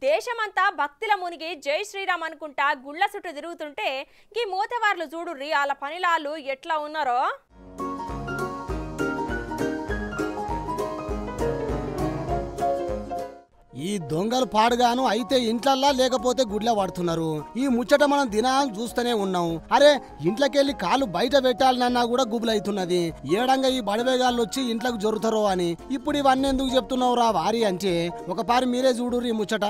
దేశమంతా భక్తిల మునిగి జై శ్రీరామ్ అనుకుంటా గుళ్ళ చుట్టూ తిరుగుతుంటే ఈ మూతవార్లు చూడుర్రి వాళ్ళ పనిలాళ్ళు ఎట్లా ఉన్నారో. ఈ దొంగలు పాడుగాను అయితే ఇంట్లల్లా లేకపోతే గుడ్ల పడుతున్నారు. ఈ ముచ్చట మనం దినాలు చూస్తూనే ఉన్నాం. అరే ఇంట్లోకెళ్ళి కాళ్ళు బయట పెట్టాలన్నా కూడా గుబులైతున్నది. ఏడంగా ఈ బడివేగాళ్ళు వచ్చి ఇంట్లోకి జొరుతారో అని. ఇప్పుడు ఇవన్నీ ఎందుకు చెప్తున్నావు రా వారి అంటే ఒకపారి మీరే చూడుర్రి ఈ ముచ్చట.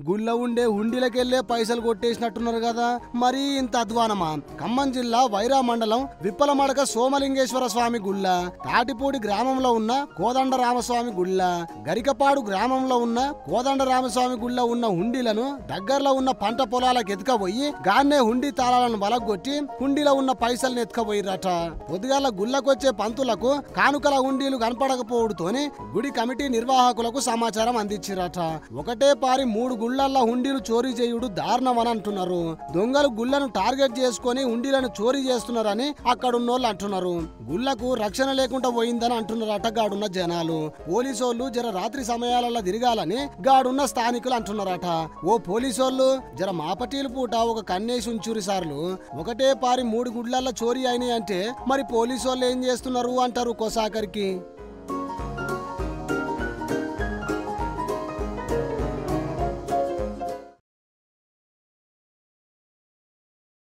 గుళ్ళ ఉండే హుండీలకెళ్లే పైసలు కొట్టేసినట్టున్నారు కదా. మరి ఇంత అధ్వానమా? ఖమ్మం జిల్లా వైరా మండలం విప్పలమడక సోమలింగేశ్వర స్వామి గుళ్ళ, తాటిపూడి గ్రామంలో ఉన్న కోదండ రామస్వామి గుళ్ళ, గరికపాడు గ్రామంలో ఉన్న కోదండ రామస్వామి గుళ్ళ ఉన్న హుండీలను దగ్గరలో ఉన్న పంట పొలాలకు ఎత్తుకపోయి గాన్నే హుండీ తాళాలను వలగొట్టి హుండీలో ఉన్న పైసలను ఎత్తుకపోయిరట. పొద్దుగాల గుళ్ళకొచ్చే పంతులకు కానుకల హుండీలు కనపడకపోవడంతోనే గుడి కమిటీ నిర్వాహకులకు సమాచారం అందించిరట. ఒకటే పారి 3 గుళ్ళల్లో హుండీలు చోరీ చేయుడు దారుణమని అంటున్నారు. దొంగలు గుళ్ళను టార్గెట్ చేసుకుని హుండీలను చోరీ చేస్తున్నారని అక్కడున్నోళ్ళు అంటున్నారు. గుళ్ళకు రక్షణ లేకుండా పోయిందని అంటున్నారట గాడున్న జనాలు. పోలీసోళ్ళు జర రాత్రి సమయాలలో తిరగాలని గాడున్న స్థానికులు అంటున్నారట. ఓ పోలీసోళ్ళు జర మాపటీలు పూట ఒక కన్నేసి ఉంచురి సార్లు. ఒకటే పారి 3 గుళ్ళల్లో చోరీ అయినాయి అంటే మరి పోలీసోళ్ళు ఏం చేస్తున్నారు అంటారు కోసాకరికి.